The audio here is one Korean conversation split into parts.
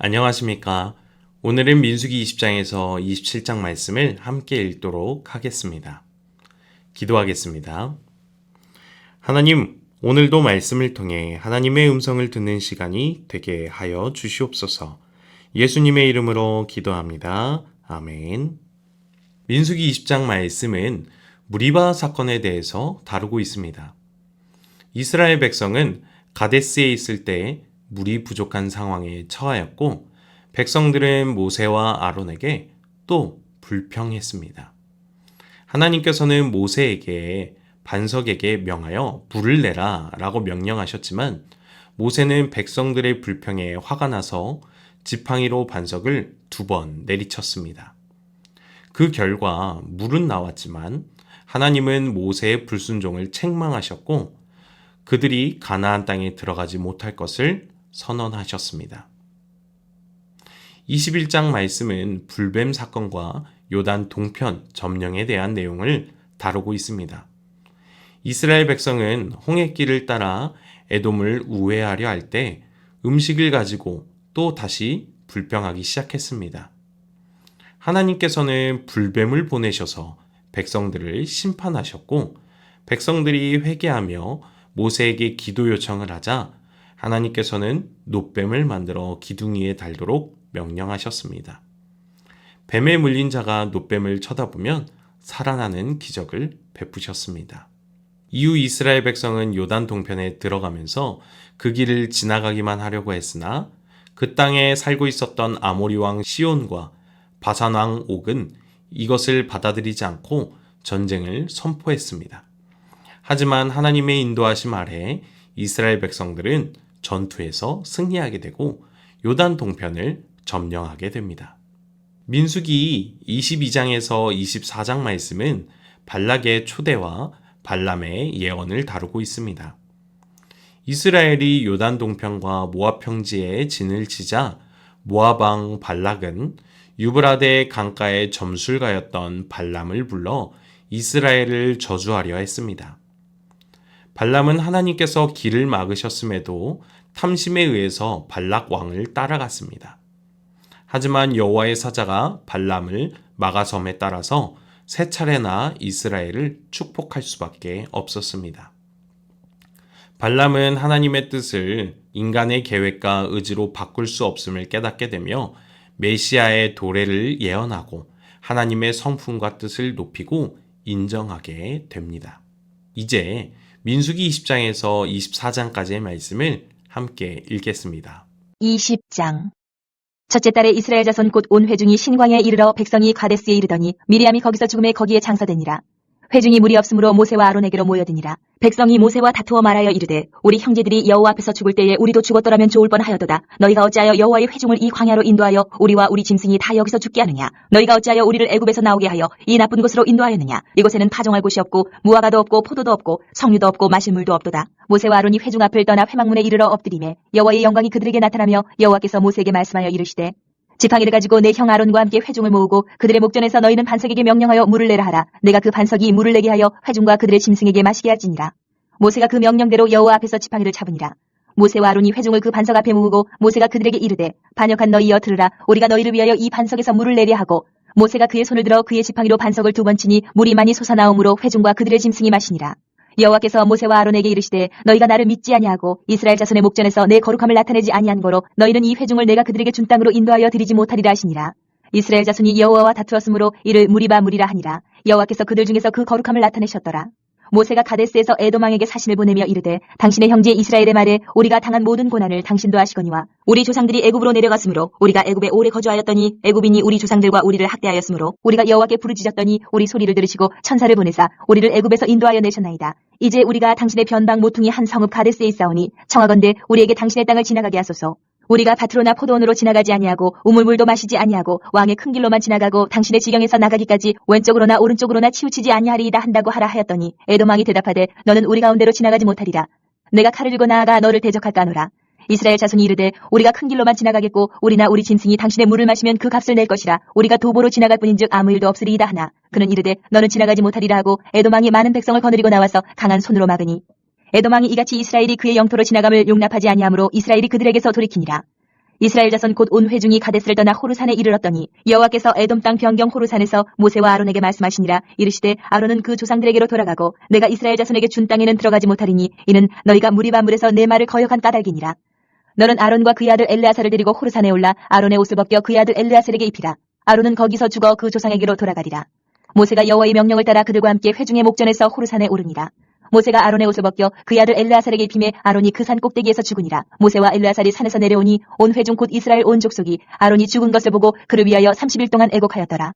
안녕하십니까. 오늘은 민수기 20장에서 27장 말씀을 함께 읽도록 하겠습니다. 기도하겠습니다. 하나님, 오늘도 말씀을 통해 하나님의 음성을 듣는 시간이 되게 하여 주시옵소서. 예수님의 이름으로 기도합니다. 아멘. 민수기 20장 말씀은 무리바 사건에 대해서 다루고 있습니다. 이스라엘 백성은 가데스에 있을 때 물이 부족한 상황에 처하였고 백성들은 모세와 아론에게 또 불평했습니다. 하나님께서는 모세에게 반석에게 명하여 불을 내라 라고 명령하셨지만 모세는 백성들의 불평에 화가 나서 지팡이로 반석을 2번 내리쳤습니다. 그 결과 물은 나왔지만 하나님은 모세의 불순종을 책망하셨고 그들이 가나안 땅에 들어가지 못할 것을 선언하셨습니다. 21장 말씀은 불뱀 사건과 요단 동편 점령에 대한 내용을 다루고 있습니다. 이스라엘 백성은 홍해길을 따라 에돔을 우회하려 할 때 음식을 가지고 또 다시 불평하기 시작했습니다. 하나님께서는 불뱀을 보내셔서 백성들을 심판하셨고 백성들이 회개하며 모세에게 기도 요청을 하자 하나님께서는 놋뱀을 만들어 기둥 위에 달도록 명령하셨습니다. 뱀에 물린 자가 놋뱀을 쳐다보면 살아나는 기적을 베푸셨습니다. 이후 이스라엘 백성은 요단 동편에 들어가면서 그 길을 지나가기만 하려고 했으나 그 땅에 살고 있었던 아모리 왕 시온과 바산 왕 옥은 이것을 받아들이지 않고 전쟁을 선포했습니다. 하지만 하나님의 인도하심 아래 이스라엘 백성들은 전투에서 승리하게 되고 요단 동편을 점령하게 됩니다. 민수기 22장에서 24장 말씀은 발락의 초대와 발람의 예언을 다루고 있습니다. 이스라엘이 요단 동편과 모압 평지에 진을 치자 모압 왕 발락은 유브라데 강가의 점술가였던 발람을 불러 이스라엘을 저주하려 했습니다. 발람은 하나님께서 길을 막으셨음에도 탐심에 의해서 발락 왕을 따라갔습니다. 하지만 여호와의 사자가 발람을 마가섬에 따라서 3차례나 이스라엘을 축복할 수밖에 없었습니다. 발람은 하나님의 뜻을 인간의 계획과 의지로 바꿀 수 없음을 깨닫게 되며 메시아의 도래를 예언하고 하나님의 성품과 뜻을 높이고 인정하게 됩니다. 이제 민수기 20장에서 24장까지의 말씀을 함께 읽겠습니다. 20장 첫째 달에 이스라엘 자손 곧 온 회중이 신광야에 이르러 백성이 가데스에 이르더니 미리암이 거기서 죽음에 거기에 장사되니라. 회중이 물이 없으므로 모세와 아론에게로 모여드니라. 백성이 모세와 다투어 말하여 이르되 우리 형제들이 여호와 앞에서 죽을 때에 우리도 죽었더라면 좋을 뻔하여도다. 너희가 어찌하여 여호와의 회중을 이 광야로 인도하여 우리와 우리 짐승이 다 여기서 죽게 하느냐. 너희가 어찌하여 우리를 애굽에서 나오게 하여 이 나쁜 곳으로 인도하였느냐. 이곳에는 파종할 곳이 없고 무화과도 없고 포도도 없고 석류도 없고 마실 물도 없도다. 모세와 아론이 회중 앞을 떠나 회막문에 이르러 엎드리매 여호와의 영광이 그들에게 나타나며 여호와께서 모세에게 말씀하여 이르시되 지팡이를 가지고 내 형 아론과 함께 회중을 모으고 그들의 목전에서 너희는 반석에게 명령하여 물을 내라 하라. 내가 그 반석이 물을 내게 하여 회중과 그들의 짐승에게 마시게 할지니라. 모세가 그 명령대로 여호와 앞에서 지팡이를 잡으니라. 모세와 아론이 회중을 그 반석 앞에 모으고 모세가 그들에게 이르되 반역한 너희여 들으라. 우리가 너희를 위하여 이 반석에서 물을 내려 하고 모세가 그의 손을 들어 그의 지팡이로 반석을 2번 치니 물이 많이 솟아나오므로 회중과 그들의 짐승이 마시니라. 여호와께서 모세와 아론에게 이르시되 너희가 나를 믿지 아니하고 이스라엘 자손의 목전에서 내 거룩함을 나타내지 아니한 거로 너희는 이 회중을 내가 그들에게 준 땅으로 인도하여 드리지 못하리라 하시니라. 이스라엘 자손이 여호와와 다투었으므로 이를 무리바 무리라 하니라. 여호와께서 그들 중에서 그 거룩함을 나타내셨더라. 모세가 가데스에서 에돔 왕에게 사신을 보내며 이르되 당신의 형제 이스라엘의 말에 우리가 당한 모든 고난을 당신도 아시거니와 우리 조상들이 애굽으로 내려갔으므로 우리가 애굽에 오래 거주하였더니 애굽인이 우리 조상들과 우리를 학대하였으므로 우리가 여호와께 부르짖었더니 우리 소리를 들으시고 천사를 보내사 우리를 애굽에서 인도하여 내셨나이다. 이제 우리가 당신의 변방 모퉁이 한 성읍 가데스에 있사오니 청하건대 우리에게 당신의 땅을 지나가게 하소서. 우리가 밭으로나 포도원으로 지나가지 아니하고 우물물도 마시지 아니하고 왕의 큰 길로만 지나가고 당신의 지경에서 나가기까지 왼쪽으로나 오른쪽으로나 치우치지 아니하리이다 한다고 하라 하였더니 에돔 왕이 대답하되 너는 우리 가운데로 지나가지 못하리라. 내가 칼을 들고 나아가 너를 대적할까 하노라. 이스라엘 자손이 이르되 우리가 큰 길로만 지나가겠고 우리나 우리 짐승이 당신의 물을 마시면 그 값을 낼 것이라. 우리가 도보로 지나갈 뿐인즉 아무 일도 없으리이다 하나 그는 이르되 너는 지나가지 못하리라 하고 에돔 왕이 많은 백성을 거느리고 나와서 강한 손으로 막으니 에돔 왕이 이같이 이스라엘이 그의 영토로 지나감을 용납하지 아니하므로 이스라엘이 그들에게서 돌이키니라. 이스라엘 자손 곧 온 회중이 가데스를 떠나 호르산에 이르렀더니 여호와께서 에돔 땅 변경 호르산에서 모세와 아론에게 말씀하시니라. 이르시되 아론은 그 조상들에게로 돌아가고 내가 이스라엘 자손에게 준 땅에는 들어가지 못하리니 이는 너희가 무리바 물에서 내 말을 거역한 까닭이니라. 너는 아론과 그의 아들 엘르아살을 데리고 호르산에 올라 아론의 옷을 벗겨 그의 아들 엘르아살에게 입히라. 아론은 거기서 죽어 그 조상에게로 돌아가리라. 모세가 여호와의 명령을 따라 그들과 함께 회중의 목전에서 호르산에 오르니라. 모세가 아론의 옷을 벗겨 그의 아들 엘르아살에게 입힘에 아론이 그 산 꼭대기에서 죽으니라. 모세와 엘르아살이 산에서 내려오니 온 회중 곧 이스라엘 온 족속이 아론이 죽은 것을 보고 그를 위하여 30일 동안 애곡하였더라.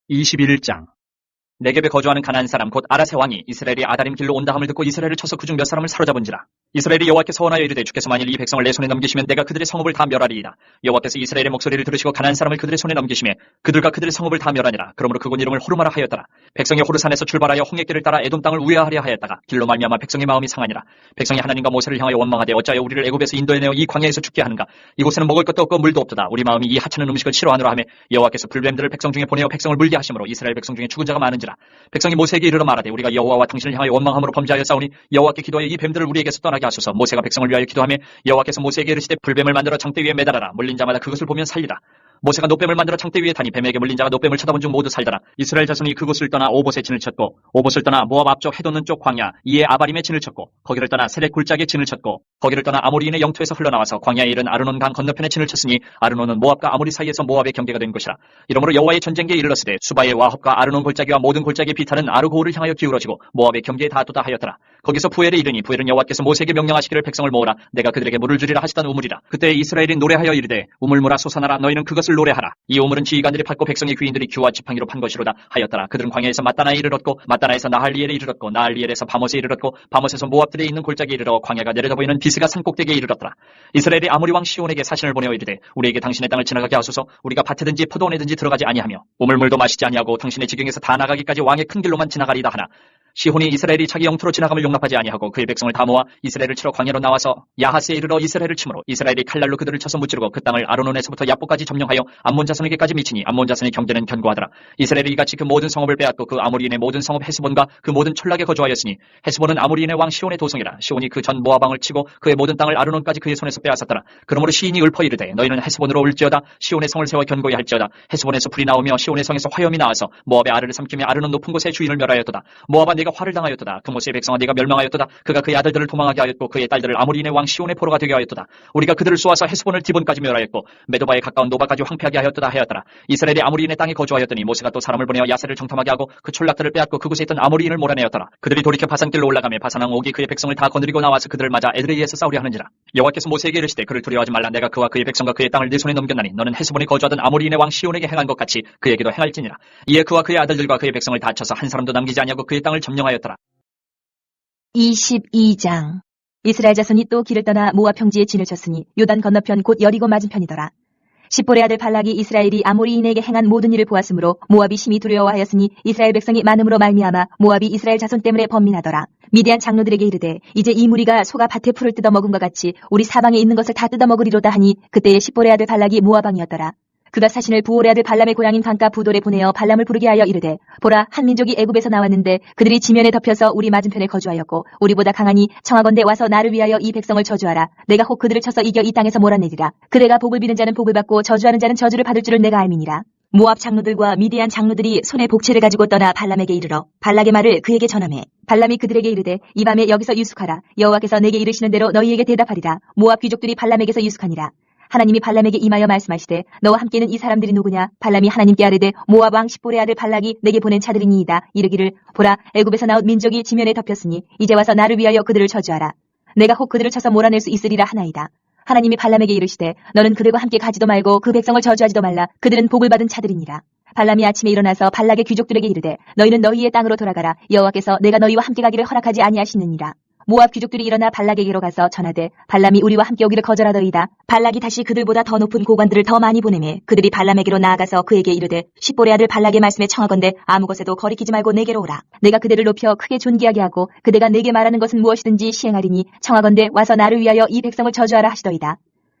21장. 네겝에 거주하는 가나안 사람 곧 아라세 왕이 이스라엘이 아다림 길로 온다 함을 듣고 이스라엘을 쳐서 그중 몇 사람을 사로잡은지라. 이스라엘이 여호와께 서원하여 이르되 주께서 만일 이 백성을 내 손에 넘기시면 내가 그들의 성읍을 다 멸하리이다. 여호와께서 이스라엘의 목소리를 들으시고 가나안 사람을 그들의 손에 넘기시매 그들과 그들의 성읍을 다 멸하니라. 그러므로 그곳 이름을 호르마라 하였더라. 백성이 호르산에서 출발하여 홍해길을 따라 에돔 땅을 우회하려 하였다가 길로 말미암아 백성의 마음이 상하니라. 백성이 하나님과 모세를 향하여 원망하되 어찌하여 우리를 애굽에서 인도해내어 이 광야에서 죽게 하는가. 이곳에는 먹을 것도 없고 물도 없도다. 우리 마음이 이 하찮은 음식을 싫어하노라 하며 여호와께서 불뱀들을 백성 중에 보내어 백성을 물게 하심으로 이스라엘 백성 중에 죽은 자가 많은지라. 백성이 모세에게 이르러 말하되 우리가 여호와와 당신을 향하여 원망함으로 범죄하여 싸우니 여호와께 기도하여 이 뱀들을 우리에게서 떠나게 하소서. 모세가 백성을 위하여 기도하며 여호와께서 모세에게 이르시되 불뱀을 만들어 장대 위에 매달아라. 물린 자마다 그것을 보면 살리라. 모세가 노뱀을 만들어 장대 위에 타니 뱀에게 물린 자가 노뱀을 쳐다본 중 모두 살더라. 이스라엘 자손이 그곳을 떠나 오봇에 진을 쳤고 오봇을 떠나 모압 앞쪽 해돋는 쪽 광야 이에 아바림에 진을 쳤고 거기를 떠나 세렉 굴짝에 진을 쳤고 거기를 떠나 아모리인의 영토에서 흘러나와서 광야에 이른 아르논 강 건너편에 진을 쳤으니 아르논은 모압과 아모리 사이에서 모압의 경계가 된 곳이라. 이러므로 여호와의 전쟁기에 이르렀으되 수바의 와합과 아르논 골짜기와 모든 골짜기의 비타는 아르고울을 향하여 기울어지고 모압의 경계에 닿도다 하였더라. 거기서 부엘에 이르니 부엘은 여호와께서 모세에게 명령하시기를 백성을 모으라. 내가 그들에게 물을 주리라 하시던 우물이라. 그때 이스라엘이 노래하여 이르되 우물물아 솟아나라. 너희는 그것을 노래하라. 이 우물은 지휘관들이 팠고 백성의 귀인들이 규와 지팡이로 판 것이로다 하였더라. 그들은 광야에서 마따나에 이르렀고 마따나에서 나할리엘에 이르렀고 나할리엘에서 바못에 이르렀고 바못에서 모압들에 있는 골짜기에 이르러 광야가 내려다 보이는 비스가 산 꼭대기에 이르렀더라. 이스라엘이 아모리 왕 시온에게 사신을 보내어 이르되 우리에게 당신의 땅을 지나가게 하소서. 우리가 밭에든지 포도원에든지 들어가지 아니하며 우물물도 마시지 아니하고 당신의 지경에서 다 나가기까지 왕의 큰 길로만 지나가리이다 하나 시혼이 이스라엘이 자기 영토로 지나감을 용납하지 아니하고 그의 백성을 다 모아 이스라엘을 치러 광야로 나와서 야하스에 이르러 이스라엘을 치므로 이스라엘이 칼날로 그들을 쳐서 무찌르고 그 땅을 아르논에서부터 야보까지 점령하여 암몬 자손에게까지 미치니 암몬 자손의 경계는 견고하더라. 이스라엘이 이같이 그 모든 성읍을 빼앗고 그 아모리인의 모든 성읍 헤스본과 그 모든 촌락에 거주하였으니 헤스본은 아모리인의 왕 시온의 도성이라. 시온이 그 전 모압 왕을 치고 그의 모든 땅을 아르논까지 그의 손에서 빼앗았더라. 그러므로 시인이 읊어 이르되 너희는 헤스본으로 올지어다. 시온의 성을 세워 견고히 할지어다. 헤스본에서 불이 나오며 시온의 성에서 화염이 나와서 모압의 아르를 삼키며 아르논 높은 곳의 주인을 멸하였도다. 모압아 내가 화를 당하였도다. 그 모세의 백성아 네가 멸망하였도다. 그가 그의 아들들을 도망하게 하였고 그의 딸들을 아모리인의 왕 시온의 포로가 되게 하였도다. 우리가 그들을 쏘아서 헤스본을 디본까지 멸하였고 메도바에 가까운 노바까지 황폐하게 하였도다 하였더라. 이스라엘이 아모리인의 땅에 거주하였더니 모세가 또 사람을 보내어 야세를 정탐하게 하고 그 촌락들을 빼앗고 그곳에 있던 아모리인을 몰아내었더라. 그들이 돌이켜 바산길로 올라가며 바산왕 옥이 그의 백성을 다 거느리고 나와서 그들을 맞아 에드레이에서 싸우려 하는지라. 여호와께서 모세에게 이르시되 그를 두려워하지 말라. 내가 그와 그의 백성과 그의 땅을 네 손에 넘겼나니 너는 헤스본에 거주하던 아모리인의 왕 시온에게 행한 것 같이 그에게도 행할지니라. 이에 그와 그의 아들들과 그의 백성을 다 쳐서 한 사람도 남기지 아니하고 그의 땅을 점령하였더라. 22장. 이스라엘 자손이 또 길을 떠나 모압 평지에 진을 쳤으니 요단 건너편 곧 여리고 맞은편이더라. 십볼의 아들 발락이 이스라엘이 아모리인에게 행한 모든 일을 보았으므로 모압이 심히 두려워하였으니 이스라엘 백성이 많음으로 말미암아 모압이 이스라엘 자손 때문에 번민하더라. 미디안 장로들에게 이르되 이제 이 무리가 소가 밭에 풀을 뜯어먹은 것 같이 우리 사방에 있는 것을 다 뜯어먹으리로다 하니 그때에 십볼의 아들 발락이 모압 왕이었더라. 그가 사신을 부올의 아들 발람의 고향인 강가 부돌에 보내어 발람을 부르게 하여 이르되 보라 한 민족이 애굽에서 나왔는데 그들이 지면에 덮여서 우리 맞은편에 거주하였고 우리보다 강하니 청하건대 와서 나를 위하여 이 백성을 저주하라. 내가 혹 그들을 쳐서 이겨 이 땅에서 몰아내리라. 그대가 복을 비는 자는 복을 받고 저주하는 자는 저주를 받을 줄을 내가 알미니라. 모압 장로들과 미디안 장로들이 손에 복채를 가지고 떠나 발람에게 이르러 발락의 말을 그에게 전하매 발람이 그들에게 이르되 이 밤에 여기서 유숙하라. 여호와께서 내게 이르시는 대로 너희에게 대답하리라. 모압 귀족들이 발람에게서 유숙하니라. 하나님이 발람에게 임하여 말씀하시되 너와 함께는 이 사람들이 누구냐? 발람이 하나님께 아뢰되 모압 왕 십볼의 아들 발락이 내게 보낸 자들이니이다. 이르기를 보라 애굽에서 나온 민족이 지면에 덮였으니 이제 와서 나를 위하여 그들을 저주하라. 내가 혹 그들을 쳐서 몰아낼 수 있으리라 하나이다. 하나님이 발람에게 이르시되 너는 그들과 함께 가지도 말고 그 백성을 저주하지도 말라. 그들은 복을 받은 자들이니라. 발람이 아침에 일어나서 발락의 귀족들에게 이르되 너희는 너희의 땅으로 돌아가라. 여호와께서 내가 너희와 함께 가기를 허락하지 아니하시느니라. 모압 귀족들이 일어나 발락에게로 가서 전하되 발람이 우리와 함께 오기를 거절하더이다. 발락이 다시 그들보다 더 높은 고관들을 더 많이 보내매 그들이 발람에게로 나아가서 그에게 이르되 십볼의 아들 발락의 말씀에 청하건대 아무 것에도 거리끼지 말고 내게로 오라. 내가 그들을 높여 크게 존귀하게 하고 그대가 내게 말하는 것은 무엇이든지 시행하리니 청하건대 와서 나를 위하여 이 백성을 저주하라 하시더이다.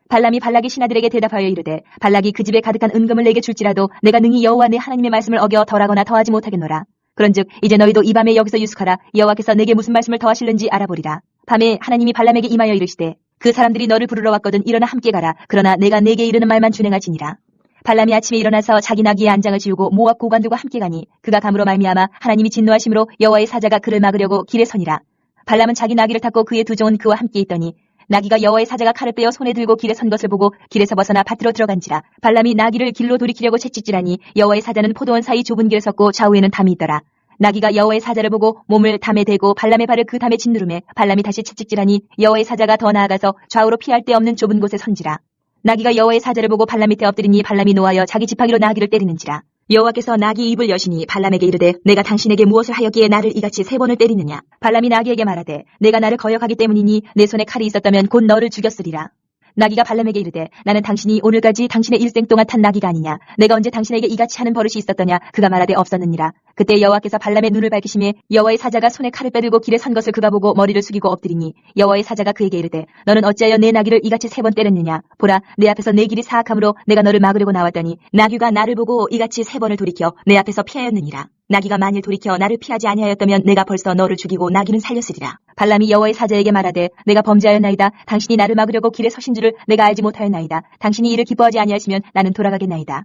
발람이 발락의 신하들에게 대답하여 이르되 발락이 그 집에 가득한 은금을 내게 줄지라도 내가 능히 여호와 내 하나님의 말씀을 어겨 덜하거나 더하지 못하겠노라. 그런즉 이제 너희도 이 밤에 여기서 유숙하라. 여호와께서 내게 무슨 말씀을 더하실는지 알아보리라. 밤에 하나님이 발람에게 임하여 이르시되 그 사람들이 너를 부르러 왔거든. 일어나 함께 가라. 그러나 내가 네게 이르는 말만 준행하지니라. 발람이 아침에 일어나서 자기 나귀의 안장을 지우고 모압 고관들과 함께 가니 그가 감으로 말미암아 하나님이 진노하심으로 여호와의 사자가 그를 막으려고 길에 서니라. 발람은 자기 나귀를 탔고 그의 두 종은 그와 함께 있더니 나귀가 여호와의 사자가 칼을 빼어 손에 들고 길에 선 것을 보고 길에서 벗어나 밭으로 들어간지라. 발람이 나귀를 길로 돌이키려고 채찍질하니 여호와의 사자는 포도원 사이 좁은 길을 섰고 좌우에는 담이 있더라. 나귀가 여호와의 사자를 보고 몸을 담에 대고 발람의 발을 그 담에 짓누르매 발람이 다시 채찍질하니 여호와의 사자가 더 나아가서 좌우로 피할 데 없는 좁은 곳에 선지라. 나귀가 여호와의 사자를 보고 발람 밑에 엎드리니 발람이 노하여 자기 지팡이로 나귀를 때리는지라. 여호와께서 나귀 입을 여시니 발람에게 이르되 내가 당신에게 무엇을 하였기에 나를 이같이 3번을 때리느냐. 발람이 나귀에게 말하되 내가 나를 거역하기 때문이니 내 손에 칼이 있었다면 곧 너를 죽였으리라. 나귀가 발람에게 이르되 나는 당신이 오늘까지 당신의 일생 동안 탄 나귀가 아니냐. 내가 언제 당신에게 이같이 하는 버릇이 있었더냐. 그가 말하되 없었느니라. 그때 여호와께서 발람의 눈을 밝히시매 여호와의 사자가 손에 칼을 빼들고 길에 선 것을 그가 보고 머리를 숙이고 엎드리니 여호와의 사자가 그에게 이르되 너는 어찌하여 내 나귀를 이같이 3번 때렸느냐. 보라 내 앞에서 내 길이 사악함으로 내가 너를 막으려고 나왔더니 나귀가 나를 보고 이같이 3번을 돌이켜 내 앞에서 피하였느니라. 나귀가 만일 돌이켜 나를 피하지 아니하였다면 내가 벌써 너를 죽이고 나귀는 살렸으리라. 발람이 여호와의 사자에게 말하되 내가 범죄하였나이다. 당신이 나를 막으려고 길에 서신 줄을 내가 알지 못하였나이다. 당신이 이를 기뻐하지 아니하시면 나는 돌아가겠나이다.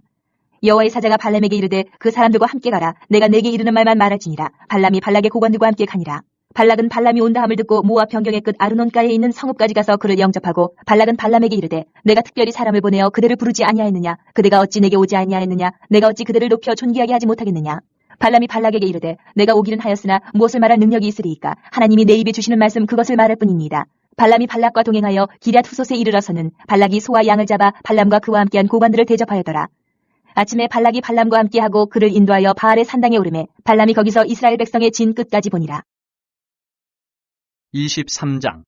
여호와의 사자가 발람에게 이르되 그 사람들과 함께 가라. 내가 내게 이르는 말만 말할지니라. 발람이 발락의 고관들과 함께 가니라. 발락은 발람이 온다함을 듣고 모압 변경의 끝 아르논가에 있는 성읍까지 가서 그를 영접하고 발락은 발람에게 이르되 내가 특별히 사람을 보내어 그대를 부르지 아니하였느냐. 그대가 어찌 내게 오지 아니하였느냐. 내가 어찌 그대를 높여 존귀하게 하지 못하겠느냐. 발람이 발락에게 이르되 내가 오기는 하였으나 무엇을 말할 능력이 있으리이까. 하나님이 내 입에 주시는 말씀 그것을 말할 뿐입니다. 발람이 발락과 동행하여 기럇 후솥에 이르러서는 발락이 소와 양을 잡아 발람과 그와 함께한 고관들을 대접하였더라. 아침에 발락이 발람과 함께하고 그를 인도하여 바알의 산당에 오르매 발람이 거기서 이스라엘 백성의 진 끝까지 보니라. 23장.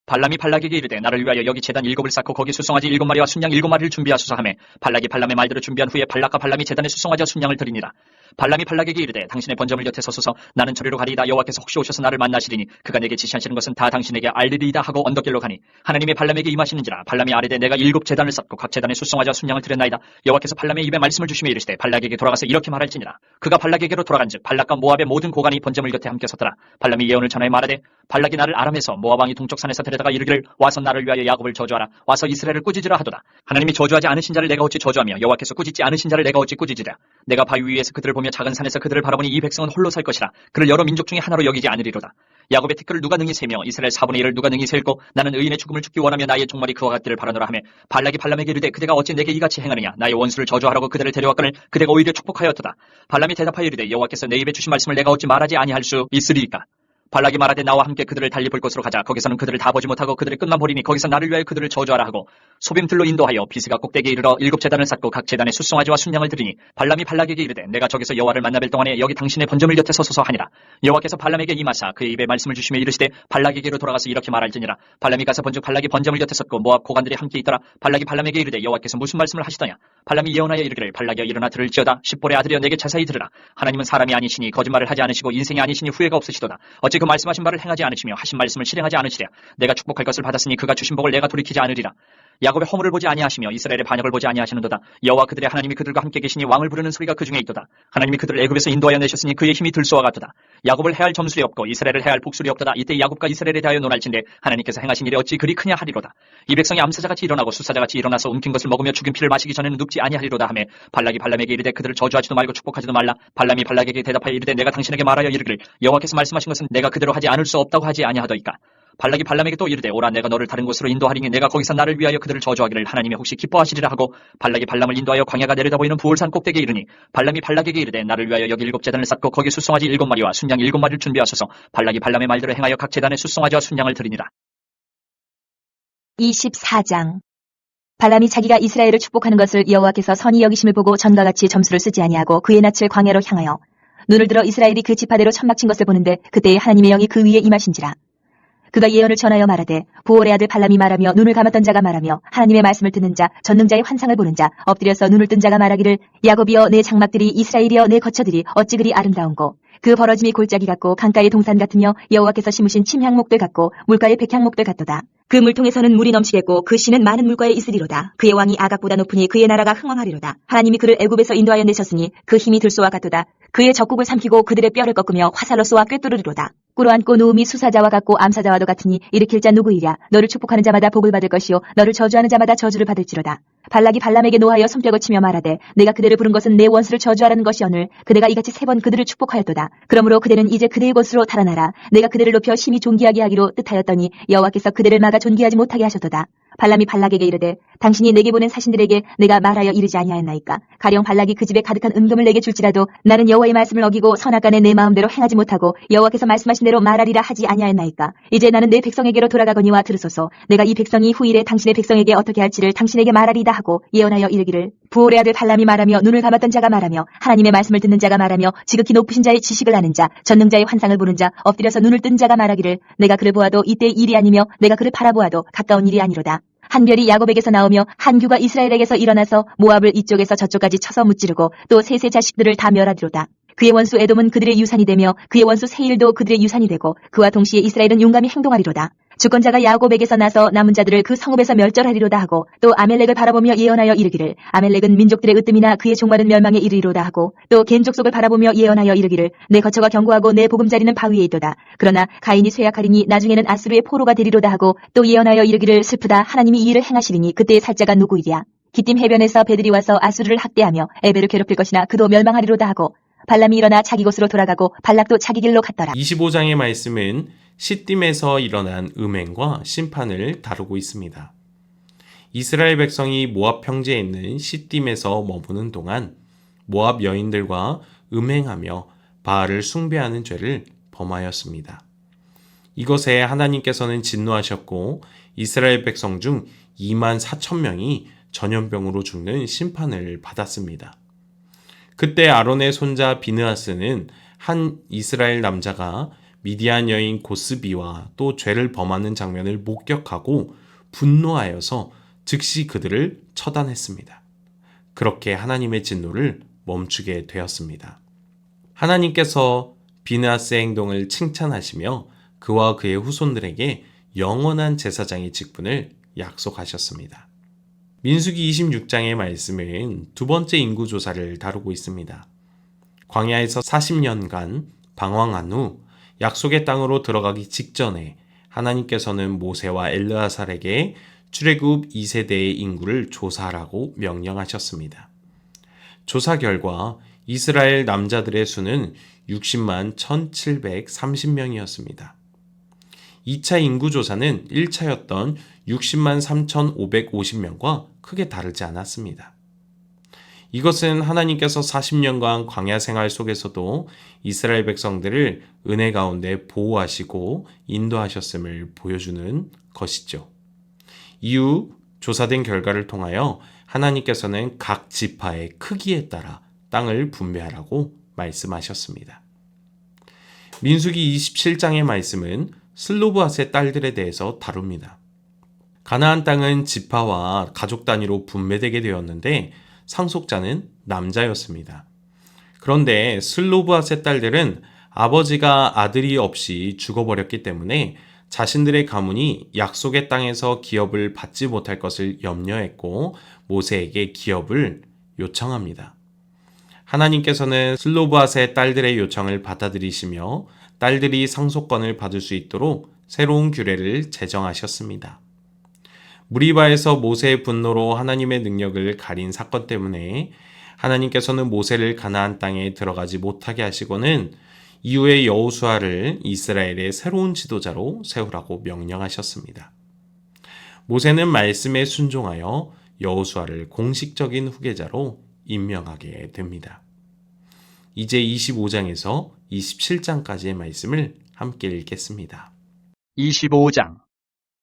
발람이 발락에게 이르되 나를 위하여 여기 제단 7을 쌓고 거기 수송아지 7마리와 순양 7마리를 준비하소서 하매 발락이 발람의 말대로 준비한 후에 발락과 발람이 제단에 수송아지와 순양을 드리니라. 발람이 발락에게 이르되 당신의 번제물 곁에 서소서. 나는 저리로 가리이다. 여호와께서 혹시 오셔서 나를 만나시리니 그가 내게 지시하시는 것은 다 당신에게 알리리이다 하고 언덕길로 가니 하나님이 발람에게 임하시는지라. 발람이 아뢰되 내가 7 제단을 쌓고 각 제단에 수송아지와 순양을 드렸나이다. 여호와께서 발람의 입에 말씀을 주시며 이르시되 발락에게 돌아가서 이렇게 말할지니라. 그가 발락에게로 돌아간즉 발락과 모압의 모든 고관이 번제물 곁에 함께 섰더라. 발람이 예언을 전하여 말하되 발락이 나를 아람에서 모압 왕이 동쪽 산에서 데려다가 이르기를 와서 나를 위하여 야곱을 저주하라. 와서 이스라엘을 꾸짖으라 하도다. 하나님이 저주하지 않으신 자를 내가 어찌 저주하며 여호와께서 꾸짖지 않으신 자를 내가 어찌 꾸짖으랴. 내가 바위 위에서 그들을 보며 작은 산에서 그들을 바라보니 이 백성은 홀로 살 것이라. 그를 여러 민족 중에 하나로 여기지 않으리로다. 야곱의 티끌을 누가 능히 세며 이스라엘 4분의 1을 누가 능히 셀고 나는 의인의 죽음을 죽기 원하며 나의 종말이 그와 같기를 바라노라 하며 발락이 발람에게 이르되 그대가 어찌 내게 이같이 행하느냐. 나의 원수를 저주하라고 그들을 데려왔거늘 그대가 오히려 축복하였도다. 발람이 대답하여 이르되 여호와께서 내 입에 주신 말씀을 내가 어찌 말하지 아니할 수 있으리이까. 발락이 말하되 나와 함께 그들을 달리 볼 곳으로 가자. 거기서는 그들을 다 보지 못하고 그들의 끝만 보리니 거기서 나를 위하여 그들을 저주하라 하고 소빔들로 인도하여 비스가 꼭대기에 이르러 7 제단을 쌓고 각 제단에 수송아지와 순양을 드리니 발람이 발락에게 이르되 내가 저기서 여호와를 만나뵐 동안에 여기 당신의 번제물 곁에 서소서 하니라. 여호와께서 발람에게 임하사 그의 입에 말씀을 주시며 이르시되 발락에게로 돌아가서 이렇게 말할지니라. 발람이 가서 본즉 발락이 번제물 곁에 섰고 모압 고관들이 함께 있더라. 발락이 발람에게 이르되 여호와께서 무슨 말씀을 하시더냐. 발람이 예언하여 이르기를 발락이여 일어나 들을지어다. 십볼의 아들이여 내게 자세히 들으라. 하나님은 사람이 아니시니 거짓말을 하지 않으시고 인생이 아니시니 후회가 없으시도다. 어찌 그 말씀하신 바를 행하지 않으시며 하신 말씀을 실행하지 않으시랴. 내가 축복할 것을 받았으니 그가 주신 복을 내가 돌이키지 않으리라. 야곱의 허물을 보지 아니하시며 이스라엘의 반역을 보지 아니하시는도다. 여호와 그들의 하나님이 그들과 함께 계시니 왕을 부르는 소리가 그 중에 있도다. 하나님이 그들을 애굽에서 인도하여 내셨으니 그의 힘이 들소와 같도다. 야곱을 해할 점술이 없고 이스라엘을 해할 복술이 없도다. 이때 야곱과 이스라엘에 대하여 논할진대 하나님께서 행하신 일이 어찌 그리 크냐 하리로다. 이 백성이 암사자같이 일어나고 수사자같이 일어나서 움킨 것을 먹으며 죽인 피를 마시기 전에는 눕지 아니하리로다 하며 발락이 발람에게 이르되 그들을 저주하지도 말고 축복하지도 말라. 발람이 발락에게 대답하여 이르되 내가 당신에게 말하여 이르기를 여호와께서 말씀하신 것은 내가 그대로 하지 않을 수 없다고 하지 아니하더이까. 발락이 발람에게 또 이르되 오라 내가 너를 다른 곳으로 인도하리니 내가 거기서 나를 위하여 그들을 저주하기를 하나님이 혹시 기뻐하시리라 하고 발락이 발람을 인도하여 광야가 내려다 보이는 부올산 꼭대기에 이르니 발람이 발락에게 이르되 나를 위하여 여기 7 제단을 쌓고 거기 수송아지 7마리와 순양 7마리를 준비하소서. 발락이 발람의 말대로 행하여 각 제단에 수송아지와 순양을 드리니라. 24장. 발람이 자기가 이스라엘을 축복하는 것을 여호와께서 선히 여기심을 보고 전과 같이 점수를 쓰지 아니하고 그의 낯을 광야로 향하여 눈을 들어 이스라엘이 그 지파대로 천막친 것을 보는데 그때에 하나님의 영이 그 위에 임하신지라. 그가 예언을 전하여 말하되 부올의 아들 발람이 말하며 눈을 감았던 자가 말하며 하나님의 말씀을 듣는 자 전능자의 환상을 보는 자 엎드려서 눈을 뜬 자가 말하기를 야곱이여 내 장막들이 이스라엘이여 내 거처들이 어찌 그리 아름다운고 그 벌어짐이 골짜기 같고 강가의 동산 같으며 여호와께서 심으신 침향목들 같고 물가의 백향목들 같도다. 그 물통에서는 물이 넘치겠고 그 씨는 많은 물가에 있으리로다. 그의 왕이 아각보다 높으니 그의 나라가 흥왕하리로다. 하나님이 그를 애굽에서 인도하여 내셨으니 그 힘이 들소와 같도다. 그의 적국을 삼키고 그들의 뼈를 꺾으며 화살로 쏘아 꿰뚫으리로다. 꿇어앉고 누움이 수사자와 같고 암사자와도 같으니 일으킬 자 누구이랴. 너를 축복하는 자마다 복을 받을 것이요 너를 저주하는 자마다 저주를 받을지로다. 발락이 발람에게 노하여 손뼉을 치며 말하되 내가 그대를 부른 것은 내 원수를 저주하라는 것이오늘 그대가 이같이 3번 그들을 축복하였도다. 그러므로 그대는 이제 그대의 곳으로 달아나라. 내가 그대를 높여 심히 존귀하게 하기로 뜻하였더니 여호와께서 그대를 막아 존귀하지 못하게 하셨도다. 발람이 발락에게 이르되 당신이 내게 보낸 사신들에게 내가 말하여 이르지 아니하였나이까. 가령 발락이 그 집에 가득한 은금을 내게 줄지라도 나는 여호와의 말씀을 어기고 선악간에 내 마음대로 행하지 못하고 여호와께서 말씀하신 대로 말하리라 하지 아니하였나이까. 이제 나는 내 백성에게로 돌아가거니와 들으소서. 내가 이 백성이 후일에 당신의 백성에게 어떻게 할지를 당신에게 말하리다 하고 예언하여 이르기를 부올의 아들 발람이 말하며 눈을 감았던 자가 말하며 하나님의 말씀을 듣는 자가 말하며 지극히 높으신 자의 지식을 아는 자 전능자의 환상을 보는 자 엎드려서 눈을 뜬 자가 말하기를 내가 그를 보아도 이때의 일이 아니며 내가 그를 바라보아도 가까운 일이 아니로다. 한 별이 야곱에게서 나오며 한 규가 이스라엘에게서 일어나서 모압을 이쪽에서 저쪽까지 쳐서 무찌르고 또 셋의 자식들을 다 멸하리로다. 그의 원수 에돔은 그들의 유산이 되며 그의 원수 세일도 그들의 유산이 되고 그와 동시에 이스라엘은 용감히 행동하리로다. 주권자가 야곱에게서 나서 남은 자들을 그 성읍에서 멸절하리로다 하고 또 아멜렉을 바라보며 예언하여 이르기를 아멜렉은 민족들의 으뜸이나 그의 종말은 멸망에 이르리로다 하고 또 겐 족속을 바라보며 예언하여 이르기를 내 거처가 견고하고 내 보금자리는 바위에 있도다. 그러나 가인이 쇠약하리니 나중에는 아수르의 포로가 되리로다 하고 또 예언하여 이르기를 슬프다. 하나님이 이 일을 행하시리니 그때의 살자가 누구이랴. 기띔 해변에서 배들이 와서 아수르를 학대하며 에베를 괴롭힐 것이나 그도 멸망하리로다 하고 발람이 일어나 자기 곳으로 돌아가고 발락도 자기 길로 갔더라. 25장의 말씀은 시딤에서 일어난 음행과 심판을 다루고 있습니다. 이스라엘 백성이 모압 평지에 있는 시딤에서 머무는 동안 모압 여인들과 음행하며 바알을 숭배하는 죄를 범하였습니다. 이것에 하나님께서는 진노하셨고 이스라엘 백성 중 2만 4천 명이 전염병으로 죽는 심판을 받았습니다. 그때 아론의 손자 비느하스는 한 이스라엘 남자가 미디안 여인 고스비와 또 죄를 범하는 장면을 목격하고 분노하여서 즉시 그들을 처단했습니다. 그렇게 하나님의 진노를 멈추게 되었습니다. 하나님께서 비느하스의 행동을 칭찬하시며 그와 그의 후손들에게 영원한 제사장의 직분을 약속하셨습니다. 민수기 26장의 말씀은 두 번째 인구조사를 다루고 있습니다. 광야에서 40년간 방황한 후 약속의 땅으로 들어가기 직전에 하나님께서는 모세와 엘르아살에게 출애굽 2세대의 인구를 조사하라고 명령하셨습니다. 조사 결과 이스라엘 남자들의 수는 60만 1730명이었습니다. 2차 인구조사는 1차였던 60만 3550명과 크게 다르지 않았습니다. 이것은 하나님께서 40년간 광야 생활 속에서도 이스라엘 백성들을 은혜 가운데 보호하시고 인도하셨음을 보여주는 것이죠. 이후 조사된 결과를 통하여 하나님께서는 각 지파의 크기에 따라 땅을 분배하라고 말씀하셨습니다. 민수기 27장의 말씀은 슬로브앗의 딸들에 대해서 다룹니다. 가나안 땅은 지파와 가족 단위로 분배되게 되었는데 상속자는 남자였습니다. 그런데 슬로브앗의 딸들은 아버지가 아들이 없이 죽어버렸기 때문에 자신들의 가문이 약속의 땅에서 기업을 받지 못할 것을 염려했고 모세에게 기업을 요청합니다. 하나님께서는 슬로브앗의 딸들의 요청을 받아들이시며 딸들이 상속권을 받을 수 있도록 새로운 규례를 제정하셨습니다. 무리바에서 모세의 분노로 하나님의 능력을 가린 사건 때문에 하나님께서는 모세를 가나안 땅에 들어가지 못하게 하시고는 이후에 여호수아를 이스라엘의 새로운 지도자로 세우라고 명령하셨습니다. 모세는 말씀에 순종하여 여호수아를 공식적인 후계자로 임명하게 됩니다. 이제 25장에서 27장까지의 말씀을 함께 읽겠습니다. 25장.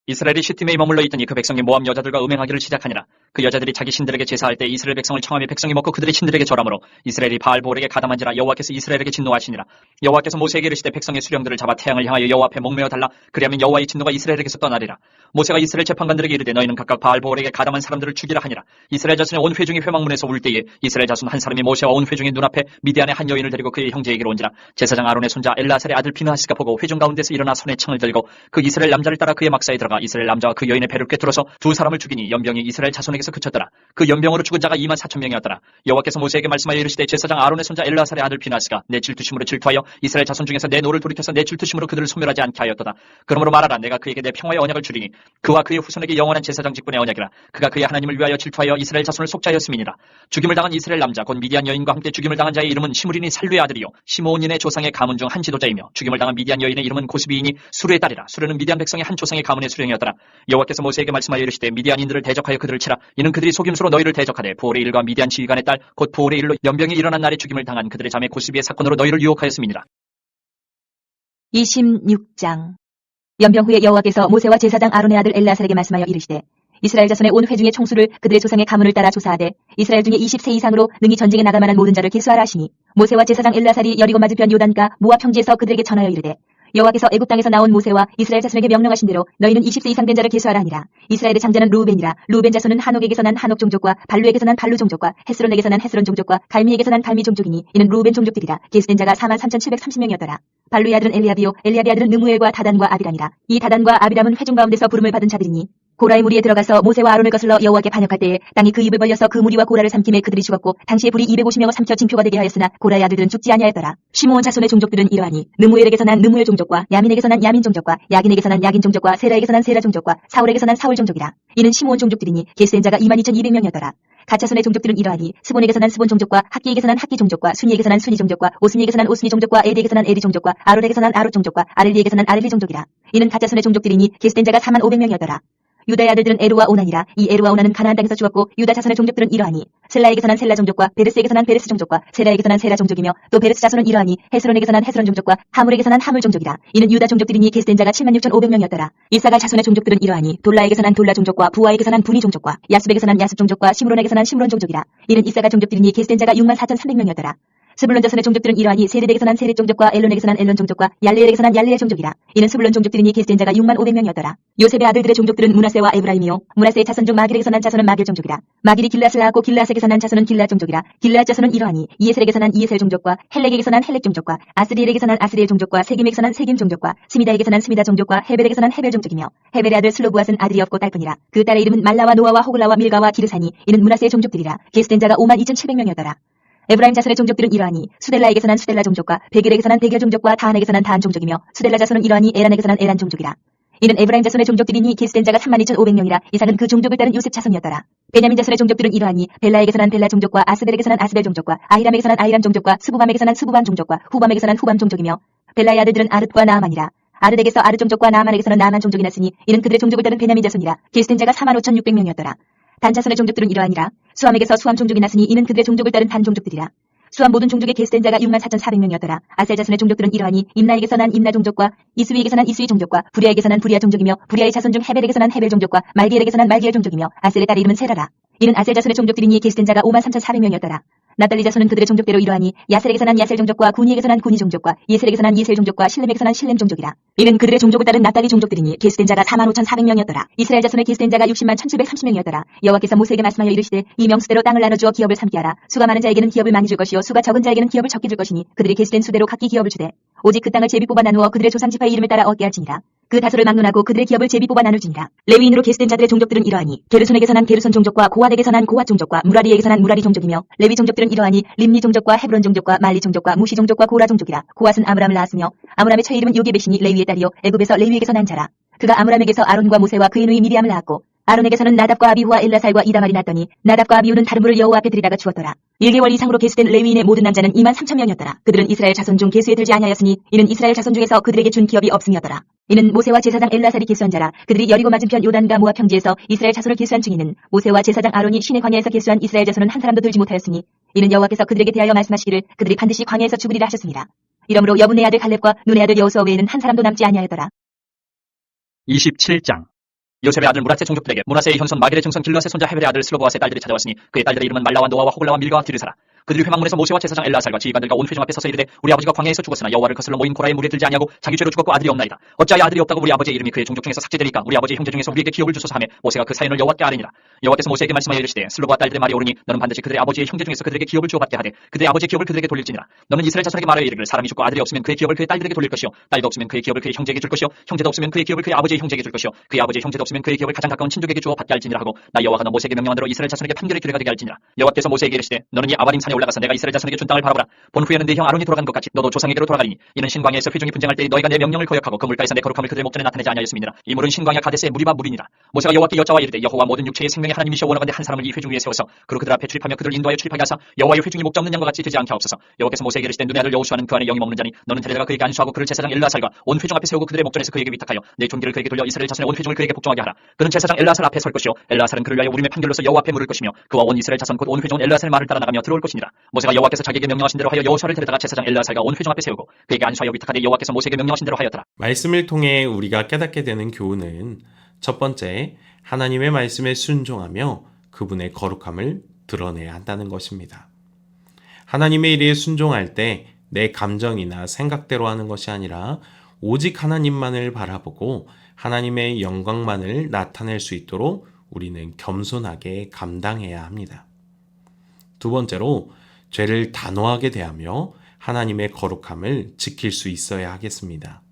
이스라엘이 시팀에 머물러 있더니 그 백성이 모압 여자들과 음행하기를 시작하니라. 그 여자들이 자기 신들에게 제사할 때 이스라엘 백성을 청하며 백성이 먹고 그들의 신들에게 절하므로 이스라엘이 바알볼에게 가담한지라 여호와께서 이스라엘에게 진노하시니라. 여호와께서 모세에게 이르시되 백성의 수령들을 잡아 태양을 향하여 여호와 앞에 목매어 달라. 그리하면 여호와의 진노가 이스라엘에게서 떠나리라. 모세가 이스라엘 재판관들에게 이르되 너희는 각각 바알볼에게 가담한 사람들을 죽이라 하니라. 이스라엘 자손의 온 회중이 회막문에서 울 때에 이스라엘 자손 한 사람이 모세와 온 회중의 눈앞에 미디안의 한 여인을 데리고 그의 형제에게로 온지라. 제사장 아론의 손자 엘라살의 아들 비느하스가 보고 회중 가운데서 일어나 손에 창을 들고 그 이스라엘 남자를 따라 그의 막사에 들어가 이스라엘 남자와 그 여인의 배를 꿰뚫어서 두 사람을 죽이니 연병이 이스라엘 자손에게서 그쳤더라. 그 연병으로 죽은 자가 24,000명이었더라. 여호와께서 모세에게 말씀하여 이르시되 제사장 아론의 손자 엘라살의 아들 비느하스가 내 질투심으로 질투하여 이스라엘 자손 중에서 내 노를 돌이켜서 내 질투심으로 그들을 소멸하지 않게 하였도다. 그러므로 말하라. 내가 그에게 내 평화의 언약을 주리니 그와 그의 후손에게 영원한 제사장 직분의 언약이라. 그가 그의 하나님을 위하여 질투하여 이스라엘 자손을 속자였음이니라. 죽임을 당한 이스라엘 남자 곧 미디안 여인과 함께 죽임을 당한 자의 이름은 시므리니 살루의 아들이요 시므온인의 조상의 가문 중 한 지도자이며 죽임을 당한 미디안 여인의 이름은 고스비이니 수르의 딸이라. 수르는 미디안 백성의 한 조상의 가문의 수령이었더라. 여호와께서 모세에게 말씀하여 이르시되 미디안인들을 대적하여 그들을 치라. 이는 그들이 속임수로 너희를 대적하되 부올의 일과 미디안 지휘관의 딸 곧 부올의 일로 연병이 일어난 날에 죽임을 당한 그들의 자매 고스비의 사건으로 너희를 유혹하였음이니라. 26장. 연병 후에 여호와께서 모세와 제사장 아론의 아들 엘라살에게 말씀하여 이르시되 이스라엘 자손의 온 회중의 총수를 그들의 조상의 가문을 따라 조사하되 이스라엘 중에 20세 이상으로 능히 전쟁에 나갈 만한 모든 자를 계수하라 하시니 모세와 제사장 엘라살이 여리고 맞은편 요단가 모압 평지에서 그들에게 전하여 이르되 여호와께서 애굽 땅에서 나온 모세와 이스라엘 자손에게 명령하신 대로 너희는 20세 이상 된 자를 계수하라 하니라. 이스라엘의 장자는 루벤이라. 루벤 자손은 한옥에게서 난 한옥 종족과 발루에게서 난 발루 종족과 헤스론에게서 난 헤스론 종족과 갈미에게서 난 갈미 종족이니 이는 루벤 종족들이라. 계수된 자가 43,730명이었더라. 발루의 아들은 엘리압이요 엘리압의 아들은 느무엘과 다단과 아비람이라. 이 다단과 아비람은 회중 가운데서 부름을 받은 자들이니 고라의 무리에 들어가서 모세와 아론을 거슬러 여호와께 반역할 때에 땅이 그 입을 벌려서 그 무리와 고라를 삼킴에 그들이 죽었고 당시에 불이 250명을 삼켜 징표가 되게 하였으나 고라의 아들들은 죽지 아니하였더라. 시므온 자손의 종족들은 이러하니 느무엘에게서 난 느무엘 종족과 야민에게서 난 야민 종족과 야긴에게서 난 야긴 종족과 세라에게서 난 세라 종족과 사울에게서 난 사울 종족이라. 이는 시므온 종족들이니 계수된 자가 22,200명이었더라. 가차손의 종족들은 이러하니 스본에게서 난 스본 종족과 학기에게서 난 학기 종족과 순이에게서 난 순이 종족과 오스니에게서 난 오스니 종족과 에디에게서 난 에디 종족과 아롯에게서 난 아롯 종족과 아렐리에게서 난 아렐리 종족이라. 이는 가차손의 종족들이니 계수된 자가 45,500명이었더라. 유다의 아들들은 에루와 오난이라. 이 에루와 오난은 가나안 땅에서 죽었고 유다 자손의 종족들은 이러하니 슬라에게서 난 셀라 종족과 베르스에게서 난 베르스 종족과 세라에게서 난 세라 종족이며 또 베르스 자손은 이러하니 헤스론에게서 난 헤스론 종족과 하물에게서 난 하물 종족이라. 이는 유다 종족들이니 계수된 자가 76,500명이었더라. 이사갈 자손의 종족들은 이러하니 돌라에게서 난 돌라 종족과 부하에게서 난 부니 종족과 야습에게서 난 야습 종족과 시므론에게서 난 시므론 종족이라. 이는 이사갈 종족들이니 계수된 자가 64,300명이었더라. 스불론 자손의 종족들은 이러하니 세렛에게서 난 세렛 종족과 엘론에게서 난 엘론 종족과 얄레엘에게서 난 얄레엘 종족이라. 이는 스불론 종족들이니 계수된 자가 65,500명이었더라. 요셉의 아들들의 종족들은 문하세와 에브라임이요 무나세의 자손 중 마길에게서 난 자손은 마길 종족이라. 마길이 길앗을 낳았고 길앗에게서 난 자손은 길앗 종족이라. 길앗 자손은 이러하니 이에셀에게서 난 이에셀 종족과 헬렉에게서 난 헬렉 종족과 아스리엘에게서 난 아스리엘 종족과 세김에게서 난 세김 종족과 스미다에게서 난 스미다 종족과 헤벨에게서 난 헤벨 종족이며 헤벨의 아들 슬로부앗은 아들이 없고 딸뿐이라. 그 딸의 이름은 말라와 노아와 호글라와 밀가와 기르사니 이는 문하세의 종족들이라. 계수된 자가 52,700명이었더라. 에브라임 자손의 종족들은 이러하니 수델라에게서 난 수델라 종족과 베겔에게서 난 베겔 종족과 다한에게서 난 다한 종족이며 수델라 자손은 이러하니 에란에게서 난 에란 종족이라. 이는 에브라임 자손의 종족들이니 계수된 자가 32,500명이라. 이삭은 그 종족을 따른 요셉 자손이었더라. 베냐민 자손의 종족들은 이러하니 벨라에게서 난 벨라 종족과 아스벨에게서 난 아스벨 종족과 아히람에게서 난 아히람 종족과 스부밤에게서 난 스부밤 종족과 후밤에게서 난 후밤 종족이며 벨라의 아들들은 아릇과 나아만이라. 아르덱에서 아르 종족과 나아만에게서는 나아만 종족이 났으니 이는 그들의 종족을 따른 베냐민 자손이라. 계수된 자가 45,600명이었더라. 단 자손의 종족들은 이러하니라. 수함에게서 수함 종족이 났으니 이는 그들의 종족을 따른 단 종족들이라. 수함 모든 종족의 계수된 자가 64,400명이었더라. 아셀 자손의 종족들은 이러하니 임나에게서 난 임나 종족과 이스위에게서 난 이스위 종족과 부리아에게서 난 부리아 종족이며 부리아의 자손 중 헤벨에게서 난 헤벨 종족과 말기엘에게서 난 말기엘 종족이며 아셀의 딸의 이름은 세라라. 이는 아셀 자손의 종족들이니 계수된 자가 53,400명이었더라. 나달리 자손은 그들의 종족대로 이러하니 야셀에게서 난 야셀 종족과 구니에게서 난 구니 종족과 예셀에게서 난 예셀 종족과 실렘에게서 난 실렘 종족이라. 이는 그들의 종족을 따른 나달리 종족들이니 계수된 자가 45,400명이었더라. 이스라엘 자손의 계수된 자가 601,730명이었더라. 여호와께서 모세에게 말씀하여 이르시되 이 명수대로 땅을 나눠주어 기업을 삼게 하라. 수가 많은 자에게는 기업을 많이 줄 것이요 수가 적은 자에게는 기업을 적게 줄 것이니 그들이 계수된 수대로 각기 기업을 주되 오직 그 땅을 제비 뽑아 나누어 그들의 조상 지파의 이름을 따라 얻게 할지니라. 그 다소를 막론하고 그들의 기업을 제비 뽑아 나눌지니라. 레위인으로 계수된 자들의 종족들은 이러하니 게르손에게서 난 게르손 종족과 고핫에게서 난 고핫 종족과 무라리에게서 난 무라리 종족이며 레위 종족들은 이러하니 림니 종족과 헤브론 종족과 말리 종족과 무시 종족과 고라 종족이라. 고핫은 아므람을 낳았으며 아므람의 처 이름은 요게벳이니 레위의 딸이요 애굽에서 레위에게서 난 자라. 그가 아므람에게서 아론과 모세와 그의 누이 미리암을 낳았고 아론에게서는 나답과 아비후와 엘라살과 이다말이 났더니 나답과 아비후는 다른 물을 여호와 앞에 들이다가 죽었더라. 1개월 이상으로 계수된 레위인의 모든 남자는 23,000명이었더라. 그들은 이스라엘 자손 중 계수에 들지 아니하였으니 이는 이스라엘 자손 중에서 그들에게 준 기업이 없음이었더라. 이는 모세와 제사장 엘라살이 계수한 자라. 그들이 여리고 맞은편 요단과 모압 평지에서 이스라엘 자손을 계수한 중에는 모세와 제사장 아론이 신의 광야에서 계수한 이스라엘 자손은 한 사람도 들지 못하였으니 이는 여호와께서 그들에게 대하여 말씀하시기를 그들이 반드시 광야에서 죽으리라 하셨습니다. 이러므로 여분의 아들 갈렙과 눈의 아들 여호수아 외에는 한 사람도 남지 아니하였더라. 27장 요셉의 아들 무라세 종족들에게 무나세의 현손 마길의 증손 길럿의 손자 헤벨의 아들 슬로보아스의 딸들이 찾아왔으니 그의 딸들의 이름은 말라와 노아와 호글라와 밀가와 디르사라. 그들이 회막문에서 모세와 제사장 엘라살과 지휘관들과 온 회중 앞에 서서 이르되 우리 아버지가 광야에서 죽었으나 여호와를 거슬러 모인 고라의 물에 들지 아니하고 자기 죄로 죽었고 아들이 없나이다. 어찌하여 아들이 없다고 우리 아버지의 이름이 그의 종족 중에서 삭제되니까 우리 아버지의 형제 중에서 우리에게 기업을 주소서 하며 모세가 그 사연을 여호와께 아뢰니라. 여호와께서 모세에게 말씀하여 이르시되 슬로바와 딸들의 말이 옳으니 너는 반드시 그들의 아버지의 형제 중에서 그들에게 기업을 주어받게 하되 그들의 아버지의 기업을 그들에게 돌릴지니라. 너는 이스라엘 자손에게 말하여 이르기를 사람이 죽고 아들이 없으면 그의 기업을 그의 딸들에게 돌릴 것이요 딸도 없으면 그의 기업을 그의 형제에게 줄 것이요 형제도 없으면 그의 기업을 그의 아버지의 형제에게 줄 것이요 그의 아버지의 형제도 없으면 그의 기업을 가장 가까운 친족에게 주어 받게 할지니라 하고 나 여호와가 너 모세에게 명령한 대로 이스라엘 자손에게 판결의 규례가 되게 할지니라. 여호와께서 모세에게 이르시되 너는 이 아바림 산에 올라가서 내가 이스라엘 자손에게 준 땅을 바라보라. 본 후에는 네 형 아론이 돌아간 것 같이 너도 조상에게로 돌아가리니 이는 신광야에서 회중이 분쟁할 때 너희가 내 명령을 거역하고 그 물가에서 내 거룩함을 그들의 목전에 나타내지 아니하였음이니라. 이 물은 신광야 가데스의 물이바 물이니라. 모세가 여호와께 여짜와 이르되 여호와 모든 육체의 생명의 하나님이시여 원하건대 한 사람을 이 회중 위에 세워서 그로 그들 앞에 출입하며 그들을 인도하여 출입하게 하사 여호와의 회중이 목자 없는 양과 같이 되지 않게 하옵소서. 여호와께서 모세에게 이르시되 눈의 아들 여호수아는 그 안에 영이 머무는 자니 너는 데려다가 그에게 안수하고 그를 제사장 엘라살과 온 회중 앞에 세우고 그들의 목전에서 그에게 위탁하여 내 존귀를 그에게 돌려 이스라엘 자손의 온 회중을 그에게 복종하게 하라. 그는 제사장 엘라살 앞에 설 것이요 엘라살은 그를 위하여 우림의 판결로서 여호와 앞에 물을 것이며 그와 온 이스라엘 자손 곧 온 회중은 엘라살의 말을 따라 나가며 들어올 것이니라. 모세가 여호와께서 자기에게 명령하신 대로 하여 여호수아를 데려다가 제사장 엘라살과 온 회중 앞에 세우고 그에게 안수하여 위탁하되 여호와께서 모세에게 명령하신 대로 하였더라. 말씀을 통해 우리가 깨닫게 되는 교훈은 첫 번째, 하나님의 말씀에 순종하며 그분의 거룩함을 드러내야 한다는 것입니다. 하나님의 일에 순종할 때 내 감정이나 생각대로 하는 것이 아니라 오직 하나님만을 바라보고 하나님의 영광만을 나타낼 수 있도록 우리는 겸손하게 감당해야 합니다. 두 번째로, 죄를 단호하게 대하며 하나님의 거룩함을 지킬 수 있어야 하겠습니다.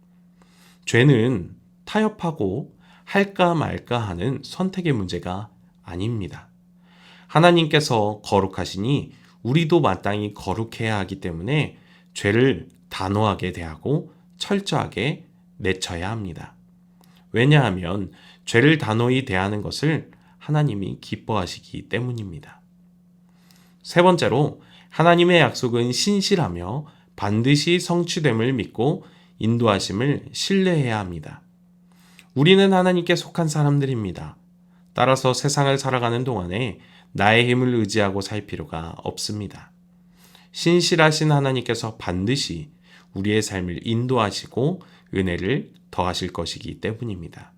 죄는 타협하고 할까 말까 하는 선택의 문제가 아닙니다. 하나님께서 거룩하시니 우리도 마땅히 거룩해야 하기 때문에 죄를 단호하게 대하고 철저하게 내쳐야 합니다. 왜냐하면 죄를 단호히 대하는 것을 하나님이 기뻐하시기 때문입니다. 세 번째로, 하나님의 약속은 신실하며 반드시 성취됨을 믿고 인도하심을 신뢰해야 합니다. 우리는 하나님께 속한 사람들입니다. 따라서 세상을 살아가는 동안에 나의 힘을 의지하고 살 필요가 없습니다. 신실하신 하나님께서 반드시 우리의 삶을 인도하시고 은혜를 더하실 것이기 때문입니다.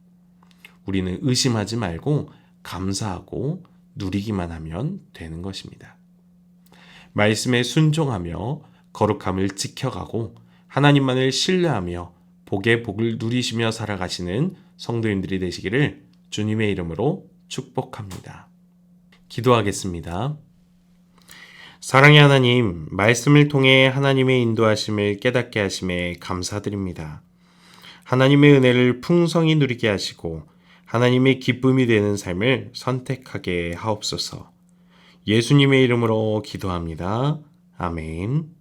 우리는 의심하지 말고 감사하고 누리기만 하면 되는 것입니다. 말씀에 순종하며 거룩함을 지켜가고 하나님만을 신뢰하며 복의 복을 누리시며 살아가시는 성도님들이 되시기를 주님의 이름으로 축복합니다. 기도하겠습니다. 사랑의 하나님, 말씀을 통해 하나님의 인도하심을 깨닫게 하심에 감사드립니다. 하나님의 은혜를 풍성히 누리게 하시고 하나님의 기쁨이 되는 삶을 선택하게 하옵소서. 예수님의 이름으로 기도합니다. 아멘.